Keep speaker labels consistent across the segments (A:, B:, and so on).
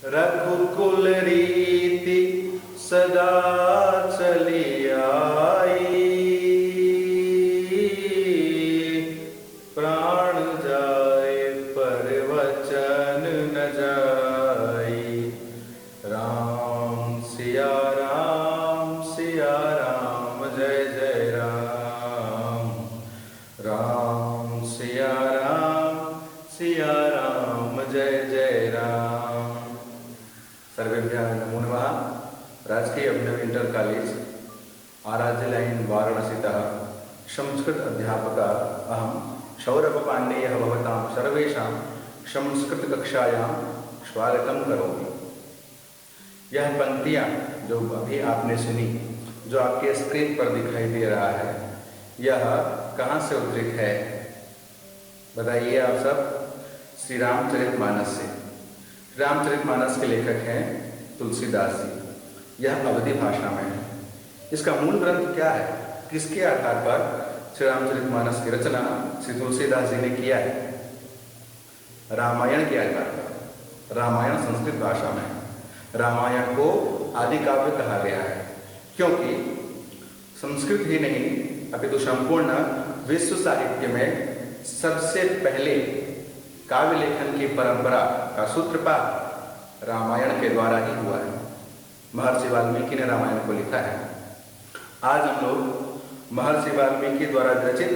A: रघुकुल रीति सदा चली आई, प्राण जाए पर वचन न जाई। राम सिया राम जय जय राम। राम सिया राम जय जय राम। सर्वेभ्यः नमो नमः। राजकीय अभिनव इंटर कॉलेज आराध्य लाइन वाराणसीतः संस्कृत अध्यापकः अहं सौरभपाण्डेयः भवतां सर्वेषां संस्कृतकक्षायां स्वागतं करोमि। यह पंक्तियाँ जो अभी आपने सुनी, जो आपके स्क्रीन पर दिखाई दे रहा है, यह कहाँ से उद्धृत है बताइए आप सब? श्री रामचरितमानस से। रामचरितमानस के लेखक हैं तुलसीदास जी। यह अवधी भाषा में है। इसका मूल ग्रंथ क्या है, किसके आधार पर श्री रामचरितमानस की रचना श्री तुलसीदास जी ने किया है? रामायण के आधार पर। रामायण संस्कृत भाषा में है। रामायण को आदि काव्य कहा गया है क्योंकि संस्कृत ही नहीं अपितु संपूर्ण विश्व साहित्य में सबसे पहले काव्य लेखन की परंपरा का सूत्रपात रामायण के द्वारा ही हुआ है। महर्षि वाल्मीकि ने रामायण को लिखा है। आज हम लोग महर्षि वाल्मीकि द्वारा रचित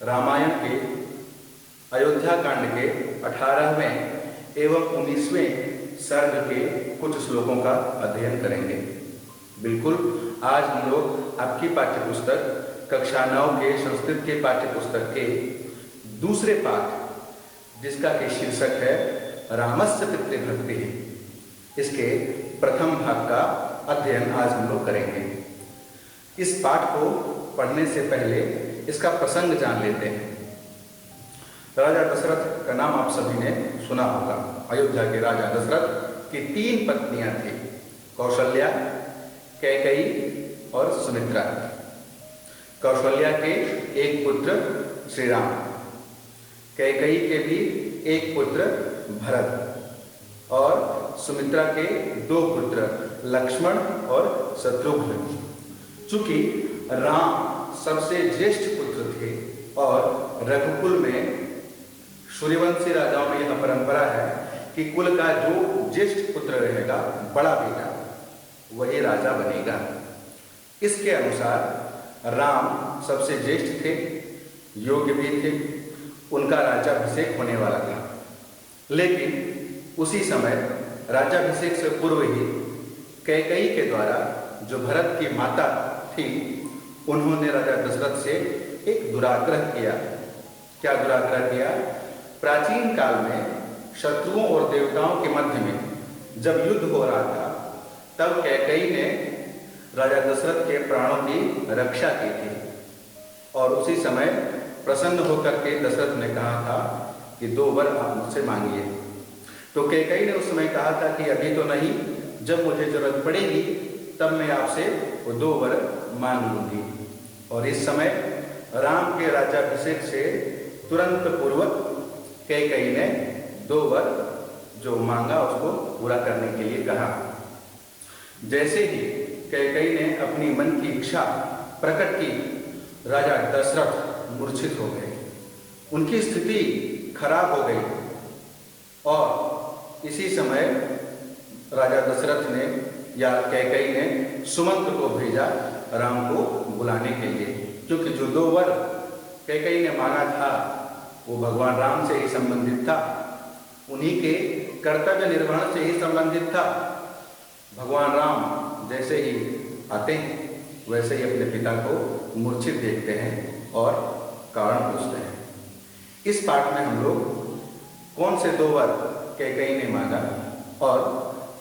A: रामायण के अयोध्या कांड के 18वें एवं 19वें सर्ग के कुछ श्लोकों का अध्ययन करेंगे। बिल्कुल, आज हम लोग आपकी पाठ्यपुस्तक कक्षा 9 के संस्कृत के पाठ्यपुस्तक के दूसरे पाठ, जिसका के शीर्षक है रामस्य पितृभक्ति, इसके प्रथम भाग का अध्ययन आज हम लोग करेंगे। इस पाठ को पढ़ने से पहले इसका प्रसंग जान लेते हैं। राजा दशरथ का नाम आप सभी ने सुना होगा। अयोध्या के राजा दशरथ की 3 पत्नियां थी, कौशल्या, कैकेयी और सुमित्रा। कौशल्या के एक पुत्र श्री राम, कैकेयी के भी एक पुत्र भरत और सुमित्रा के 2 पुत्र लक्ष्मण और शत्रुघ्न। चूंकि राम सबसे ज्येष्ठ पुत्र थे और रघुकुल में सूर्यवंशी राजाओं में यह परंपरा है कि कुल का जो ज्येष्ठ पुत्र रहेगा, बड़ा बेटा, वही राजा बनेगा। इसके अनुसार राम सबसे ज्येष्ठ थे, योग्य भी थे, उनका राज्याभिषेक होने वाला था। लेकिन उसी समय राज्याभिषेक से पूर्व ही कैकेयी के द्वारा, जो भरत की माता थी, उन्होंने राजा दशरथ से एक दुराग्रह किया। क्या दुराग्रह किया? प्राचीन काल में शत्रुओं और देवताओं के मध्य में जब युद्ध हो रहा था, तब कैकेयी ने राजा दशरथ के प्राणों की रक्षा की थी और उसी समय प्रसन्न होकर के दशरथ ने कहा था कि 2 वर आप मुझसे मांगिए। तो कैकेयी ने उस समय कहा था कि अभी तो नहीं, जब मुझे जरूरत पड़ेगी तब मैं आपसे वो 2 वर मांग लूंगी। और इस समय राम के राज्याभिषेक से तुरंत पूर्व कैकेयी ने 2 वर जो मांगा उसको पूरा करने के लिए कहा। जैसे ही कैकेयी ने अपनी मन की इच्छा प्रकट की, राजा दशरथ मूर्छित हो गए, उनकी स्थिति खराब हो गई। और इसी समय राजा दशरथ ने या कैकेयी ने सुमंत को भेजा राम को बुलाने के लिए, क्योंकि जो 2 वर कैकेयी ने मांगा था वो भगवान राम से ही संबंधित था, उन्हीं के कर्तव्य निर्वहन से ही संबंधित था। भगवान राम जैसे ही आते हैं वैसे ही अपने पिता को मूर्छित देखते हैं और कारण पूछते हैं। इस पाठ में हम लोग कौन से 2 वर कैकेयी ने मांगा और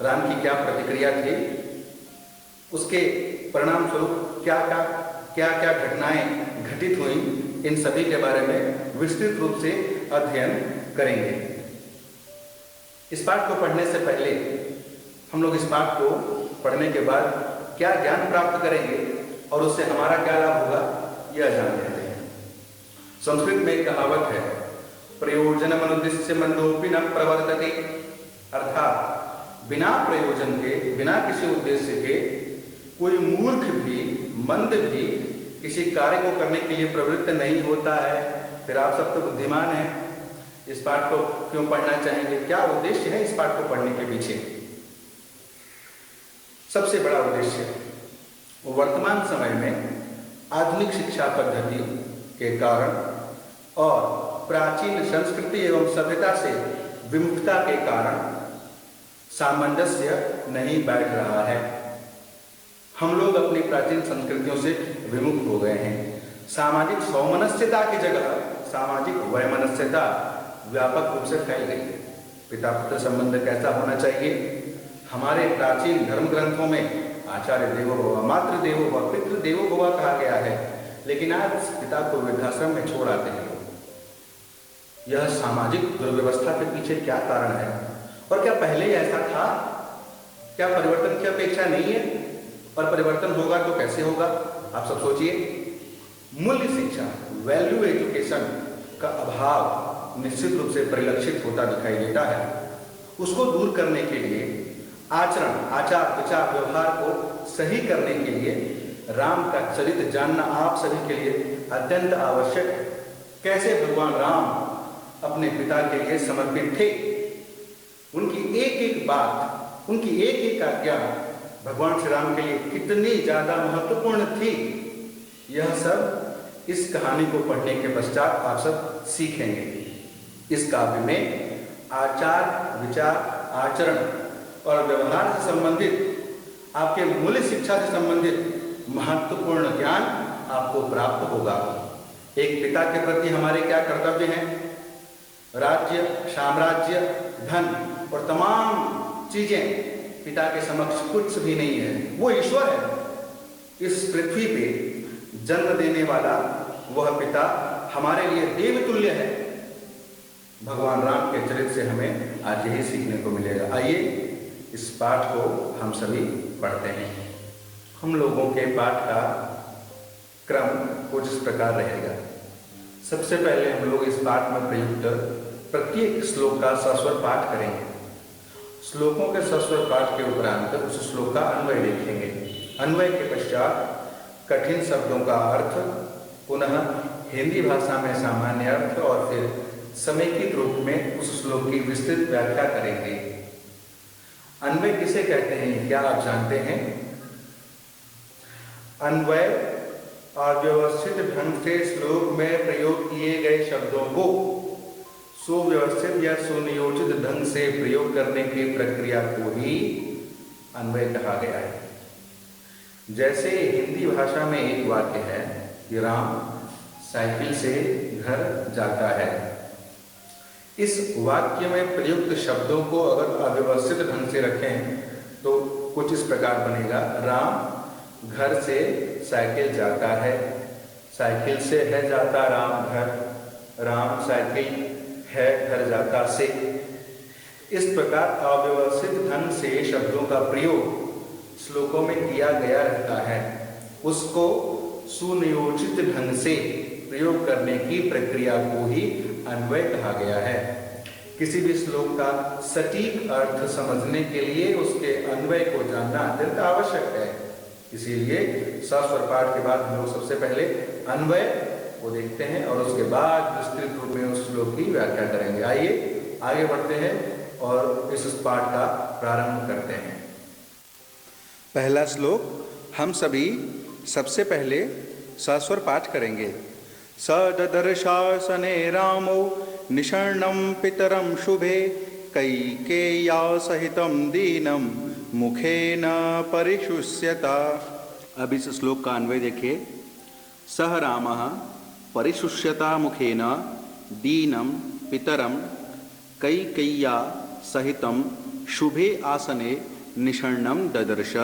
A: राम की क्या प्रतिक्रिया थी, उसके परिणाम स्वरूप क्या क्या घटनाएं घटित हुई, इन सभी के बारे में विस्तृत रूप से अध्ययन करेंगे। इस पाठ को पढ़ने से पहले हम लोग इस पाठ को पढ़ने के बाद क्या ज्ञान प्राप्त करेंगे और उससे हमारा क्या लाभ होगा, यह जान लेते हैं। संस्कृत में एक कहावत है, प्रयोजनमनुद्दिश्य मंदोपि न प्रवर्तते, अर्थात बिना प्रयोजन के, बिना किसी उद्देश्य के कोई मूर्ख भी, मंद भी किसी कार्य को करने के लिए प्रवृत्त नहीं होता है। फिर आप सब तो बुद्धिमान हैं, इस पाठ को क्यों पढ़ना चाहेंगे? क्या उद्देश्य है इस पाठ को पढ़ने के पीछे? सबसे बड़ा उद्देश्य वर्तमान समय में आधुनिक शिक्षा पद्धति के कारण और प्राचीन संस्कृति एवं सभ्यता से विमुखता के कारण सामंजस्य नहीं बैठ रहा है। हम लोग अपनी प्राचीन संस्कृतियों से विमुख हो गए हैं। सामाजिक सौमनस्यता की जगह सामाजिक वैमनस्यता व्यापक रूप से फैल गई है। पिता पुत्र संबंध कैसा होना चाहिए? हमारे प्राचीन धर्म ग्रंथों में आचार्य देवो भव, मातृ देवो भव, पितृ देवो भव कहा गया है, लेकिन आज पिता को वृद्धाश्रम में छोड़ आते हैं लोग। यह सामाजिक दुर्व्यवस्था के पीछे क्या कारण है? और क्या पहले ऐसा था? क्या परिवर्तन की अपेक्षा नहीं है? और परिवर्तन होगा तो कैसे होगा? आप सब सोचिए। मूल्य शिक्षा, वैल्यू एजुकेशन का अभाव निश्चित रूप से परिलक्षित होता दिखाई देता है। उसको दूर करने के लिए, आचरण, आचार विचार व्यवहार को सही करने के लिए राम का चरित्र जानना आप सभी के लिए अत्यंत आवश्यक है। कैसे भगवान राम अपने पिता के लिए समर्पित थे, उनकी एक एक बात, उनकी एक एक आज्ञा भगवान श्री राम के लिए कितनी ज्यादा महत्वपूर्ण थी, यह सब इस कहानी को पढ़ने के पश्चात आप सब सीखेंगे। इस काव्य में आचार विचार, आचरण और व्यवहार से संबंधित, आपके मूल्य शिक्षा से संबंधित महत्वपूर्ण ज्ञान आपको प्राप्त होगा। एक पिता के प्रति हमारे क्या कर्तव्य हैं? राज्य, साम्राज्य, धन और तमाम चीजें पिता के समक्ष कुछ भी नहीं है। वो ईश्वर है। इस पृथ्वी पे जन्म देने वाला वह पिता हमारे लिए देवतुल्य है। भगवान राम के चरित्र से हमें आज यही सीखने को मिलेगा। आइए इस पाठ को हम सभी पढ़ते हैं। हम लोगों के पाठ का क्रम कुछ इस प्रकार रहेगा। सबसे पहले हम लोग इस पाठ में प्रयुक्त प्रत्येक श्लोक का सस्वर पाठ करेंगे। श्लोकों के सस्वर पाठ के उपरांत उस श्लोक का अन्वय देखेंगे। अन्वय के पश्चात कठिन शब्दों का अर्थ, पुनः हिंदी भाषा में सामान्य अर्थ और फिर समेकित रूप में उस श्लोक की विस्तृत व्याख्या करेंगे। अन्वय किसे कहते हैं, क्या आप जानते हैं? अन्वय अव्यवस्थित ढंग से श्लोक में प्रयोग किए गए शब्दों को सुव्यवस्थित या सुनियोजित ढंग से प्रयोग करने की प्रक्रिया को ही अन्वय कहा गया है। जैसे हिंदी भाषा में एक वाक्य है कि राम साइकिल से घर जाता है। इस वाक्य में प्रयुक्त शब्दों को अगर अव्यवस्थित ढंग से रखें तो कुछ इस प्रकार बनेगा। राम घर से साइकिल जाता है, साइकिल से है जाता राम घर, राम साइकिल है घर जाता से। इस प्रकार अव्यवस्थित ढंग से शब्दों का प्रयोग श्लोकों में किया गया रहता है। उसको सुनियोजित ढंग से प्रयोग करने की प्रक्रिया को ही अन्वय कहा गया है। किसी भी श्लोक का सटीक अर्थ समझने के लिए उसके अन्वय को जानना अत्यंत आवश्यक है। इसीलिए सस्वर पाठ के बाद हम लोग सबसे पहले अन्वय को देखते हैं और उसके बाद विस्तृत रूप में उस श्लोक की व्याख्या करेंगे। आइए आगे बढ़ते हैं और इस पाठ का प्रारंभ करते हैं। पहला श्लोक हम सभी सबसे पहले सस्वर पाठ करेंगे। स ददर्शासने रामो निषण्णं पितरं शुभे कैकेय्या सहितं दीनं मुखेन परिशुष्यता। अब इस श्लोक का अन्वय देखिए। सह रामः परिशुष्यता मुखेन दीनं पितरं कैकेय्या सहितं शुभे आसने निषण्णं ददर्श।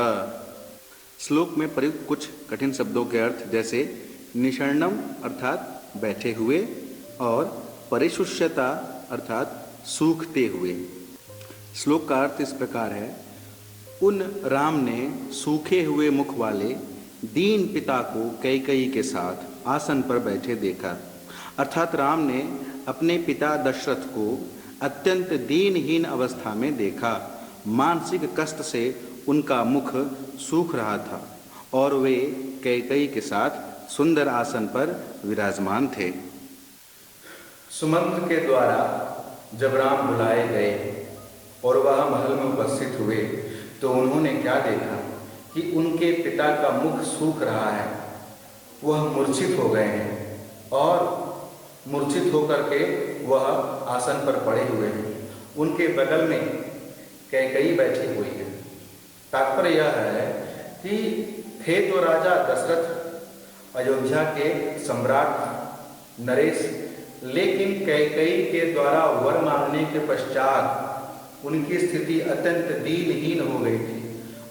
A: श्लोक में प्रयुक्त कुछ कठिन शब्दों के अर्थ जैसे निषण्णम अर्थात बैठे हुए और परिशुष्यता अर्थात सूखते हुए। श्लोक का अर्थ इस प्रकार है। उन राम ने सूखे हुए मुख वाले दीन पिता को कैकेयी के साथ आसन पर बैठे देखा। अर्थात राम ने अपने पिता दशरथ को अत्यंत दीनहीन अवस्था में देखा मानसिक कष्ट से उनका मुख सूख रहा था और वे कैकेयी के साथ सुंदर आसन पर विराजमान थे। सुमंत्र के द्वारा जब राम बुलाए गए और वह महल में उपस्थित हुए तो उन्होंने क्या देखा कि उनके पिता का मुख सूख रहा है, वह मूर्छित हो गए हैं और मूर्छित होकर के वह आसन पर पड़े हुए हैं। उनके बगल में कैकेयी बैठी हुई है। तात्पर्य यह है कि थे तो राजा दशरथ अयोध्या के सम्राट नरेश, लेकिन कैकेयी के द्वारा वर मांगने के पश्चात उनकी स्थिति अत्यंत दीनहीन हो गई थी।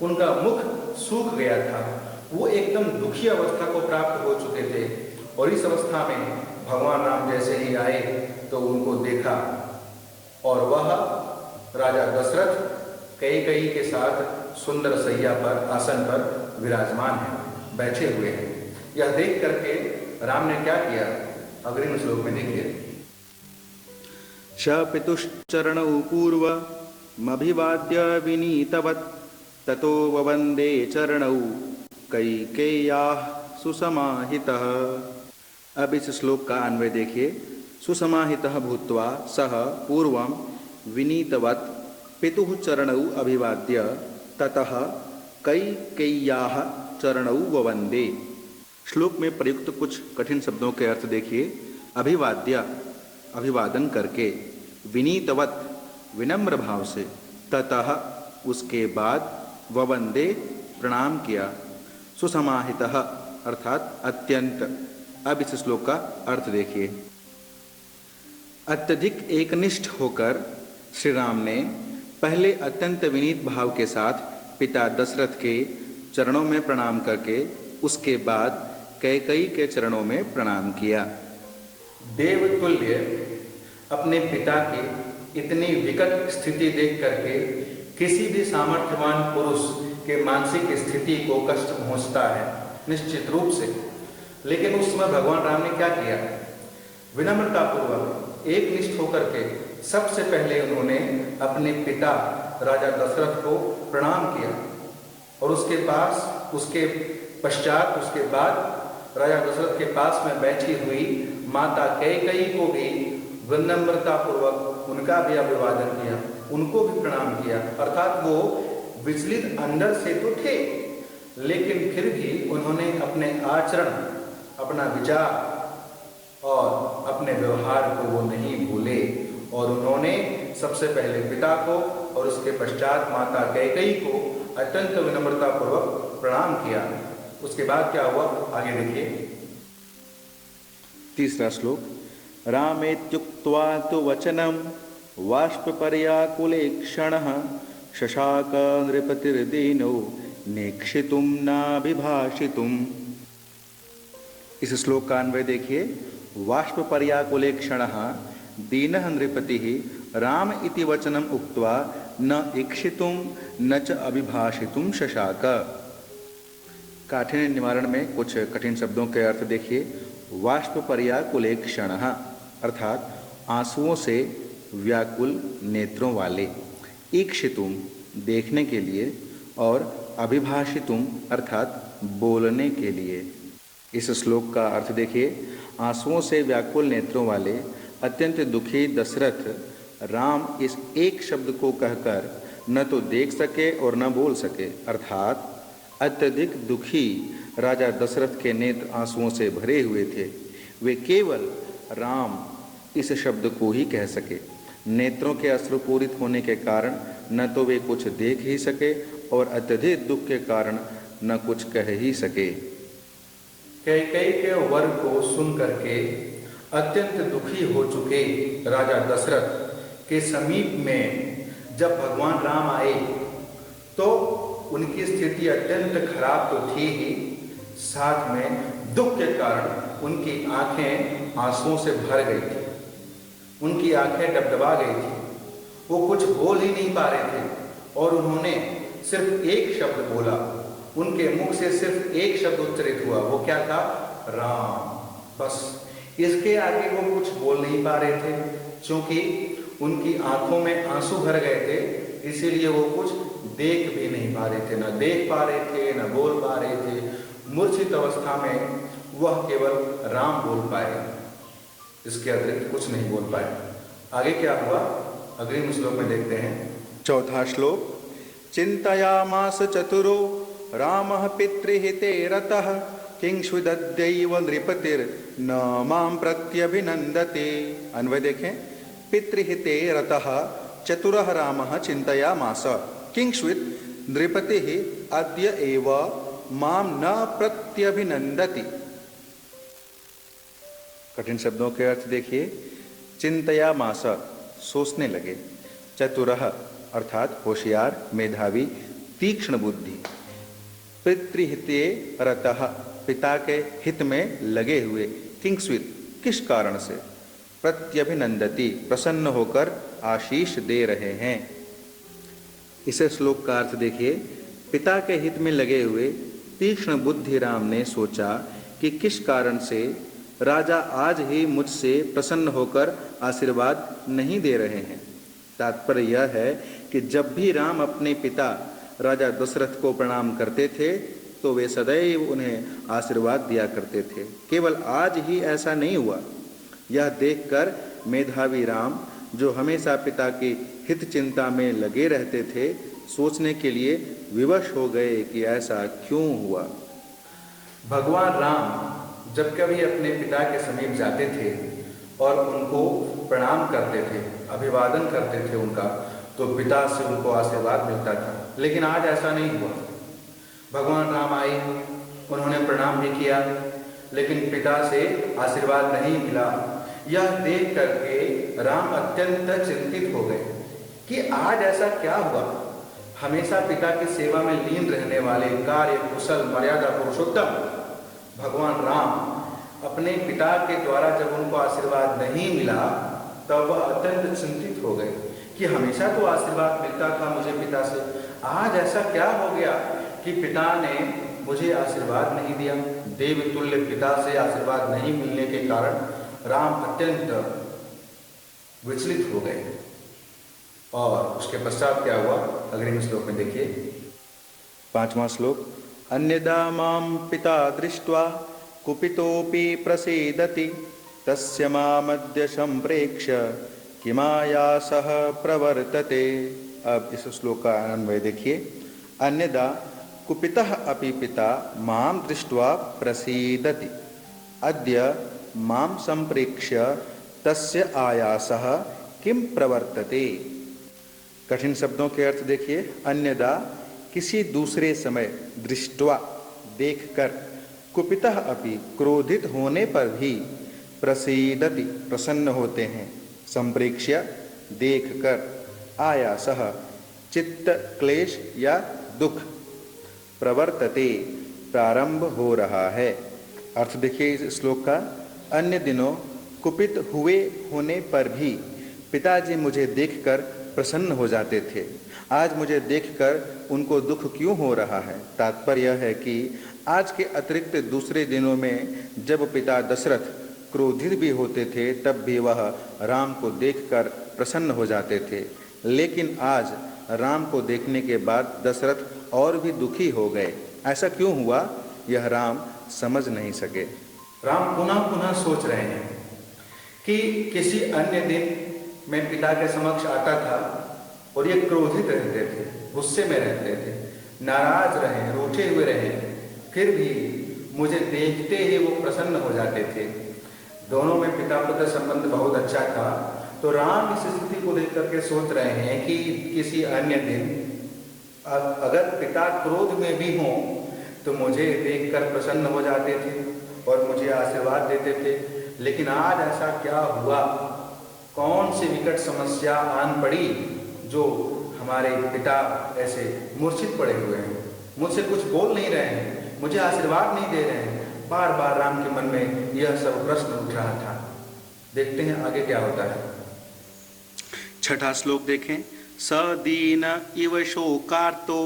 A: उनका मुख सूख गया था, वो एकदम दुखी अवस्था को प्राप्त हो चुके थे और इस अवस्था में भगवान राम जैसे ही आए तो उनको देखा और वह राजा दशरथ कैकेयी के साथ सुंदर सैया पर आसन पर विराजमान है, बैठे हुए हैं। यह देख करके राम ने क्या किया, अग्रिम श्लोक में देखिए। श पितुश्चरणौ पूर्वमभिवाद्य विनीतवत् ततो ववन्दे चरणौ कैकेय्याः सुसमाहितः। अब इस श्लोक का अन्वय देखिए। सुसमाहितः भूत्वा सः पूर्वं विनीतवत् पितुः चरणौ अभिवाद्य ततः कैकेय्याः चरणौ ववन्दे। श्लोक में प्रयुक्त कुछ कठिन शब्दों के अर्थ देखिए। अभिवाद्य अभिवादन करके, विनीतवत विनम्र भाव से, ततः उसके बाद, ववन्दे प्रणाम किया, सुसमाहितः अर्थात अत्यंत। अब इस श्लोक का अर्थ देखिए। अत्यधिक एकनिष्ठ होकर श्री राम ने पहले अत्यंत विनीत भाव के साथ पिता दशरथ के चरणों में प्रणाम करके उसके बाद कैकेयी के चरणों में प्रणाम किया। देवतुल्य अपने पिता की इतनी विकट स्थिति देख करके किसी भी सामर्थ्यवान पुरुष के मानसिक स्थिति को कष्ट पहुंचता है निश्चित रूप से। लेकिन उस समय भगवान राम ने क्या किया, विनम्रता पूर्वक एकनिष्ठ होकर के सबसे पहले उन्होंने अपने पिता राजा दशरथ को प्रणाम किया और उसके पश्चात उसके बाद राजा दशरथ के पास में बैठी हुई माता कैकेयी को भी विनम्रता पूर्वक उनका भी अभिवादन किया, उनको भी प्रणाम किया। अर्थात वो विचलित अंदर से तो थे, लेकिन फिर भी उन्होंने अपने आचरण, अपना विचार और अपने व्यवहार को वो नहीं भूले और उन्होंने सबसे पहले पिता को और उसके पश्चात माता कैकेयी को अत्यंत विनम्रता पूर्वक प्रणाम किया। उसके बाद क्या हुआ, आगे देखिए। तीसरा श्लोक। रामेत्युक्त्वा तु वचनं वाष्पपर्याकुले क्षणः शशाक नृपतिर्दीनो नेक्षितुं नाभिभाषितुम्। इस श्लोक का अन्वय देखिए। वाष्पपर्याकुले क्षणः दीनः नृपतिः राम इति वचनम् उक्त्वा न ईक्षितुं न च अभिभाषितुं शशाक। काठिन्य निवारण में कुछ कठिन शब्दों के अर्थ देखिए। वाष्पपर्याकुले क्षणः अर्थात आंसुओं से व्याकुल नेत्रों वाले, ईक्षितुम देखने के लिए और अभिभाषितुम अर्थात बोलने के लिए। इस श्लोक का अर्थ देखिए। आंसुओं से व्याकुल नेत्रों वाले अत्यंत दुखी दशरथ राम इस एक शब्द को कहकर न तो देख सके और न बोल सके, अर्थात अत्यधिक दुखी राजा दशरथ के नेत्र आंसुओं से भरे हुए थे। वे केवल राम इस शब्द को ही कह सके। नेत्रों के अश्रुपूरित होने के कारण न तो वे कुछ देख ही सके और अत्यधिक दुख के कारण न कुछ कह ही सके। कैकेयी के वर को सुन करके अत्यंत दुखी हो चुके राजा दशरथ के समीप में जब भगवान राम आए तो उनकी स्थिति अत्यंत खराब तो थी ही, साथ में दुख के कारण उनकी आंखें आंसुओं से भर गई थी, उनकी आंखें डबडबा गई थी, वो कुछ बोल ही नहीं पा रहे थे और उन्होंने सिर्फ एक शब्द बोला, उनके मुख से सिर्फ एक शब्द उच्चरित हुआ। वो क्या था, राम। बस इसके आगे वो कुछ बोल नहीं पा रहे थे, क्योंकि उनकी आंखों में आंसू भर गए थे इसीलिए वो कुछ देख भी नहीं पा रहे थे, न देख पा रहे थे, न बोल पा रहे थे। मूर्छित अवस्था में वह केवल राम बोल पाए, इसके अतिरिक्त कुछ नहीं बोल पाए। आगे क्या हुआ अगले श्लोक में देखते हैं। चौथा श्लोक। चिंतयामास चतुरो रामः पितृहिते रतः किंस्विदद्यैव नृपतिर् न मां प्रत्यभिनंदते। अन्वय देखें। पितृहिते रतः चतुरः रामः चिंतयामास किंस्वित् नृपतिः अद्य एव मां न प्रत्यभिनंदति। कठिन शब्दों के अर्थ देखिए। चिंतयामास सोचने लगे, चतुरः अर्थात होशियार, मेधावी, तीक्ष्ण बुद्धि, पितृहिते रतः पिता के हित में लगे हुए, किंस्वित् किस कारण से, प्रत्यभिनंदति प्रसन्न होकर आशीष दे रहे हैं। इसे श्लोक का अर्थ देखिए। पिता के हित में लगे हुए तीक्ष्ण बुद्धि राम ने सोचा कि किस कारण से राजा आज ही मुझसे प्रसन्न होकर आशीर्वाद नहीं दे रहे हैं। तात्पर्य यह है कि जब भी राम अपने पिता राजा दशरथ को प्रणाम करते थे तो वे सदैव उन्हें आशीर्वाद दिया करते थे। केवल आज ही ऐसा नहीं हुआ। यह देखकर मेधावी राम, जो हमेशा पिता की हित चिंता में लगे रहते थे, सोचने के लिए विवश हो गए कि ऐसा क्यों हुआ। भगवान राम जब कभी अपने पिता के समीप जाते थे और उनको प्रणाम करते थे, अभिवादन करते थे उनका, तो पिता से उनको आशीर्वाद मिलता था। लेकिन आज ऐसा नहीं हुआ। भगवान राम आए, उन्होंने प्रणाम भी किया, लेकिन पिता से आशीर्वाद नहीं मिला। यह देख करके राम अत्यंत चिंतित हो गए कि आज ऐसा क्या हुआ। हमेशा पिता की सेवा में लीन रहने वाले कार्य कुशल मर्यादा पुरुषोत्तम भगवान राम अपने पिता के द्वारा जब उनको आशीर्वाद नहीं मिला तब वह अत्यंत चिंतित हो गए कि हमेशा तो आशीर्वाद मिलता था मुझे पिता से, आज ऐसा क्या हो गया कि पिता ने मुझे आशीर्वाद नहीं दिया। देवतुल्य पिता से आशीर्वाद नहीं मिलने के कारण राम अत्यंत विचलित हो गए। और उसके पश्चात क्या हुआ अग्रिम श्लोक में देखिए। पांचवा श्लोक। अन्यदा मां पिता दृष्ट्वा कुपितोऽपि प्रसीदति तस्य मामद्य संप्रेक्ष्य किमायासः प्रवर्तते। अब इस श्लोक का अन्वय देखिए। अन्यदा कुपितः अपि पिता मां दृष्ट्वा प्रसीदति अद्य मां संप्रेक्ष्य तस्य आयासः किम प्रवर्तते। कठिन शब्दों के अर्थ देखिए। अन्यदा किसी दूसरे समय, दृष्ट्वा देखकर, कुपितः अपि क्रोधित होने पर भी, प्रसीदति प्रसन्न होते हैं, संप्रेक्ष्य देखकर, आयासः चित्त क्लेश या दुख, प्रवर्तते प्रारंभ हो रहा है। अर्थ देखिए इस श्लोक का। अन्य दिनों कुपित हुए होने पर भी पिताजी मुझे देखकर प्रसन्न हो जाते थे, आज मुझे देखकर उनको दुख क्यों हो रहा है। तात्पर्य यह है कि आज के अतिरिक्त दूसरे दिनों में जब पिता दशरथ क्रोधित भी होते थे तब भी वह राम को देखकर प्रसन्न हो जाते थे, लेकिन आज राम को देखने के बाद दशरथ और भी दुखी हो गए। ऐसा क्यों हुआ यह राम समझ नहीं सके। राम पुनः पुनः सोच रहे हैं कि किसी अन्य दिन मैं पिता के समक्ष आता था और ये क्रोधित रहते थे, गुस्से में रहते थे, नाराज रहे, रूठे हुए रहे, फिर भी मुझे देखते ही वो प्रसन्न हो जाते थे। दोनों में पिता पुत्र संबंध बहुत अच्छा था। तो राम इस स्थिति को देख करके सोच रहे हैं कि किसी अन्य दिन अगर पिता क्रोध में भी हों तो मुझे देखकर प्रसन्न हो जाते थे और मुझे आशीर्वाद देते थे, लेकिन आज ऐसा क्या हुआ, कौन सी विकट समस्या आन पड़ी जो हमारे पिता ऐसे मूर्छित पड़े हुए हैं, मुझसे कुछ बोल नहीं रहे हैं, मुझे आशीर्वाद नहीं दे रहे हैं। बार बार राम के मन में यह सब प्रश्न उठ रहा था। देखते हैं आगे क्या होता है। छठा श्लोक देखें। स दीन इव शोकार्तो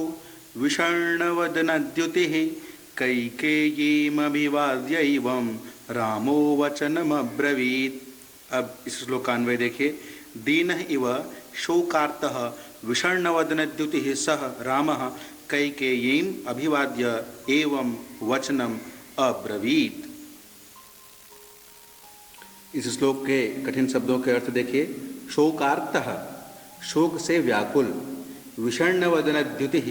A: विषण्णवदनद्युतिः कैकेयीमभिवाद्यैवं रामो वचनमब्रवीत्। अब इस श्लोकान्वय देखिए। दीन इव शोकार्तः
B: विषण्णवदनद्युतिः सह रामः कैकेयीम् अभिवाद्य एवं वचनम अब्रवीत। इस श्लोक के कठिन शब्दों के अर्थ देखिए। शोकार्तः, शोक से व्याकुल, विषण्णवदनद्युतिः,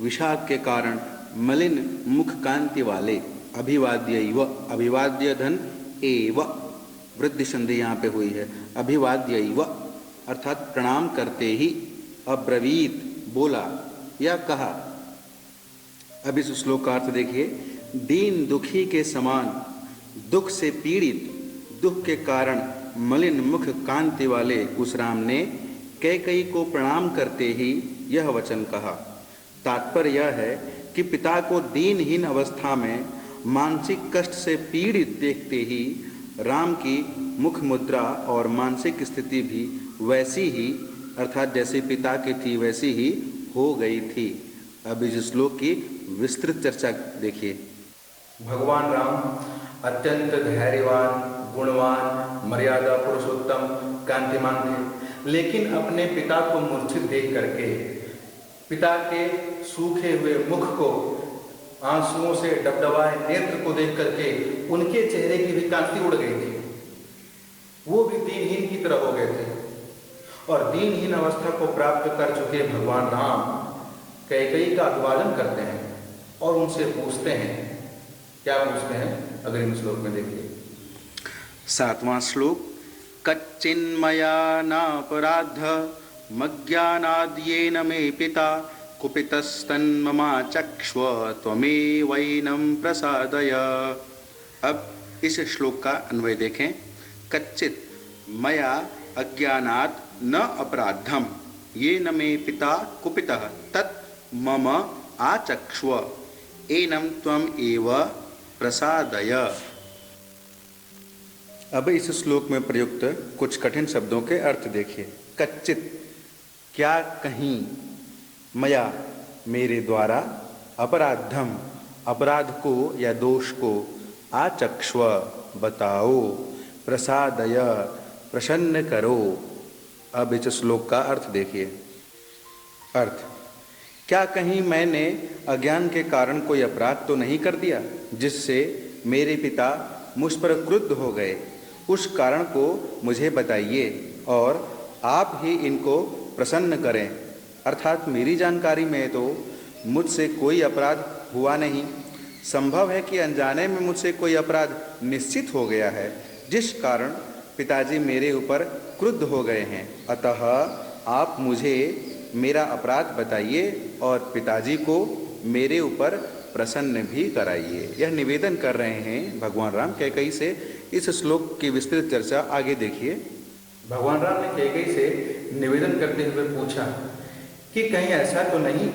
B: विषाद के कारण मलिन मुख कांति वाले, अभिवाद्यैव, अभिवाद्य धन एव, वृद्धि संधि यहाँ पे हुई है, अभिवाद्यैव अर्थात प्रणाम करते ही, अब्रवीत बोला या कहा। अब इस श्लोक का अर्थ देखिए। दीन दुखी के समान, दुख से पीड़ित, दुख के कारण मलिन मुख कांति वाले उस राम ने कैकेयी को प्रणाम करते ही यह वचन कहा। तात्पर्य यह है कि पिता को दीनहीन अवस्था में मानसिक कष्ट से पीड़ित देखते ही राम की मुख मुद्रा और मानसिक स्थिति भी वैसी ही, अर्थात जैसे पिता की थी वैसी ही हो गई थी। अब इस श्लोक की विस्तृत चर्चा देखिए।
A: भगवान राम अत्यंत धैर्यवान, गुणवान, मर्यादा पुरुषोत्तम, कांतिमान थे, लेकिन अपने पिता को मूर्छित देख करके, पिता के सूखे हुए मुख को, आंसुओं से डबडबाए नेत्र को देख करके उनके चेहरे की भी कांति उड़ गई थी। वो भी दीनहीन की तरह हो गए थे। और दीनहीन अवस्था को प्राप्त कर चुके भगवान राम कैकेयी का अभिवादन करते हैं और उनसे पूछते हैं। क्या पूछते हैं अगले श्लोक में देखिए।
B: 7वां श्लोक। कच्चिन्मया नापराध मज्ञानाद्येन मे पिता कुपितस्तन्ममा चक्ष्व त्वमेवैनं प्रसादय। अब इस श्लोक का अन्वय देखें। कच्चित मया अज्ञानात् न अपराधम ये न मे पिता कुपितः तत् मम आचक्ष्व एनं त्वम एव प्रसादय।
A: अब इस श्लोक में प्रयुक्त कुछ कठिन शब्दों के अर्थ देखिए। कच्चित, क्या कहीं, मया मेरे द्वारा, अपराधम अपराध को या दोष को, आचक्ष्व बताओ, प्रसादय प्रसन्न करो। अब इस श्लोक का अर्थ देखिए। अर्थ, क्या कहीं मैंने अज्ञान के कारण कोई अपराध तो नहीं कर दिया जिससे मेरे पिता मुझ पर क्रुद्ध हो गए? उस कारण को मुझे बताइए और आप ही इनको प्रसन्न करें। अर्थात मेरी जानकारी में तो मुझसे कोई अपराध हुआ नहीं। संभव है कि अनजाने में मुझसे कोई अपराध निश्चित हो गया है जिस कारण पिताजी मेरे ऊपर क्रुद्ध हो गए हैं। अतः आप मुझे मेरा अपराध बताइए और पिताजी को मेरे ऊपर प्रसन्न भी कराइए। यह निवेदन कर रहे हैं भगवान राम कैकेयी से। इस श्लोक की विस्तृत चर्चा आगे देखिए। भगवान राम ने कैकेयी से निवेदन करते हुए पूछा कि कहीं ऐसा तो नहीं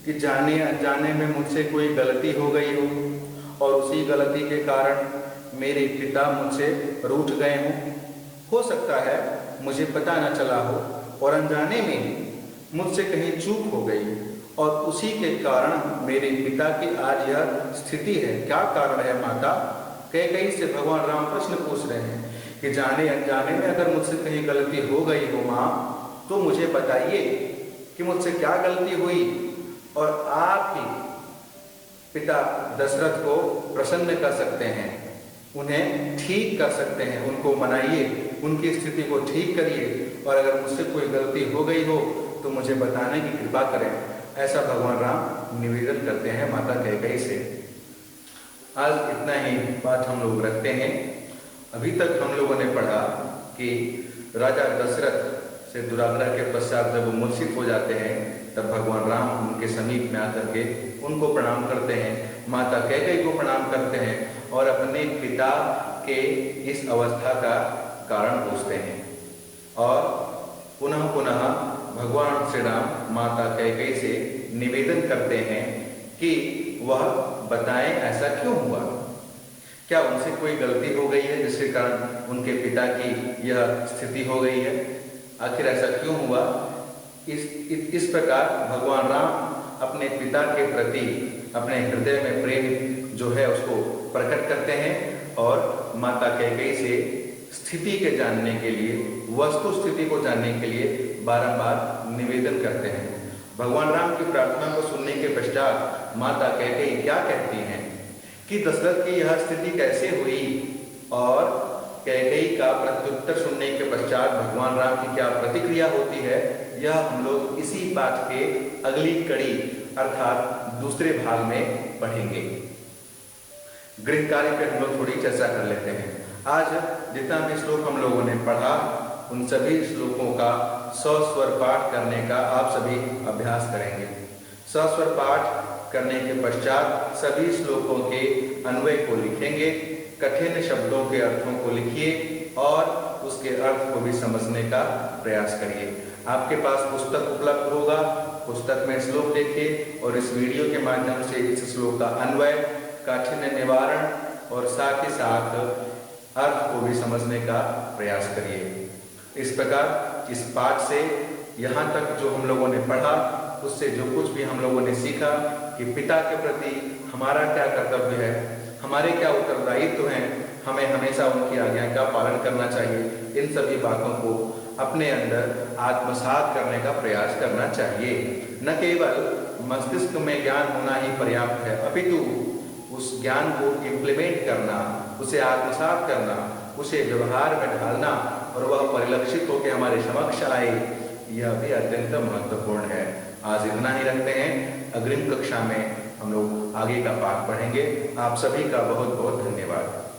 A: कि जाने अनजाने में मुझसे कोई गलती हो गई हो और उसी गलती के कारण मेरे पिता मुझसे रूठ गए हों। हो सकता है मुझे पता न चला हो और अनजाने में मुझसे कहीं चूक हो गई और उसी के कारण मेरे पिता की आज यह स्थिति है। क्या कारण है माता? कैकेयी से भगवान राम प्रश्न पूछ रहे हैं कि जाने अनजाने में अगर मुझसे कहीं गलती हो गई हो माँ, तो मुझे बताइए कि मुझसे क्या गलती हुई और आप ही पिता दशरथ को प्रसन्न कर सकते हैं, उन्हें ठीक कर सकते हैं, उनको मनाइए, उनकी स्थिति को ठीक करिए और अगर मुझसे कोई गलती हो गई हो तो मुझे बताने की कृपा करें। ऐसा भगवान राम निवेदन करते हैं माता कैकेयी से। आज इतना ही बात हम लोग रखते हैं। अभी तक हम लोगों ने पढ़ा कि राजा दशरथ से दुराग्रह के पश्चात जब वो मूर्छित हो जाते हैं तब भगवान राम उनके समीप में आकर के उनको प्रणाम करते हैं, माता कैकेयी को प्रणाम करते हैं और अपने पिता के इस अवस्था का कारण पूछते हैं। और पुनः पुनः भगवान श्री राम माता कैकेयी से निवेदन करते हैं कि वह बताएं ऐसा क्यों हुआ, क्या उनसे कोई गलती हो गई है जिसके कारण उनके पिता की यह स्थिति हो गई है, आखिर ऐसा क्यों हुआ। इस प्रकार भगवान राम अपने पिता के प्रति अपने हृदय में प्रेम जो है उसको प्रकट करते हैं और माता कैकेयी से स्थिति के जानने के लिए, वस्तु स्थिति को जानने के लिए बारंबार निवेदन करते हैं। भगवान राम की प्रार्थना को सुनने के पश्चात माता कैकेयी क्या कहती हैं कि दशरथ की यह स्थिति कैसे हुई, और कैकेयी का प्रत्युत्तर सुनने के पश्चात भगवान राम की क्या प्रतिक्रिया होती है, यह हम लोग इसी पाठ के अगली कड़ी अर्थात दूसरे भाग में पढ़ेंगे। गृह कार्य पे हम लोग थोड़ी चर्चा कर लेते हैं। आज जितना भी श्लोक हम लोगों ने पढ़ा, उन सभी श्लोकों का सस्वर पाठ करने का आप सभी अभ्यास करेंगे। सस्वर पाठ करने के पश्चात सभी श्लोकों के अन्वय को लिखेंगे, कठिन शब्दों के अर्थों को लिखिए और उसके अर्थ को भी समझने का प्रयास करिए। आपके पास पुस्तक उपलब्ध होगा, पुस्तक में श्लोक देखिए और इस वीडियो के माध्यम से इस श्लोक का अन्वय, कठिन निवारण और साथ ही साथ अर्थ को भी समझने का प्रयास करिए। इस प्रकार इस पाठ से यहाँ तक जो हम लोगों ने पढ़ा, उससे जो कुछ भी हम लोगों ने सीखा कि पिता के प्रति हमारा क्या कर्तव्य है, हमारे क्या उत्तरदायित्व हैं, हमें हमेशा उनकी आज्ञा का पालन करना चाहिए, इन सभी बातों को अपने अंदर आत्मसात करने का प्रयास करना चाहिए। न केवल मस्तिष्क में ज्ञान होना ही पर्याप्त है, अपितु उस ज्ञान को इम्प्लीमेंट करना, उसे आत्मसात करना, उसे व्यवहार में ढालना और वह परिलक्षित होकर हमारे समक्ष आए, यह भी अत्यंत महत्वपूर्ण है। आज इतना ही रखते हैं। अग्रिम कक्षा में हम लोग आगे का पाठ पढ़ेंगे। आप सभी का बहुत बहुत धन्यवाद।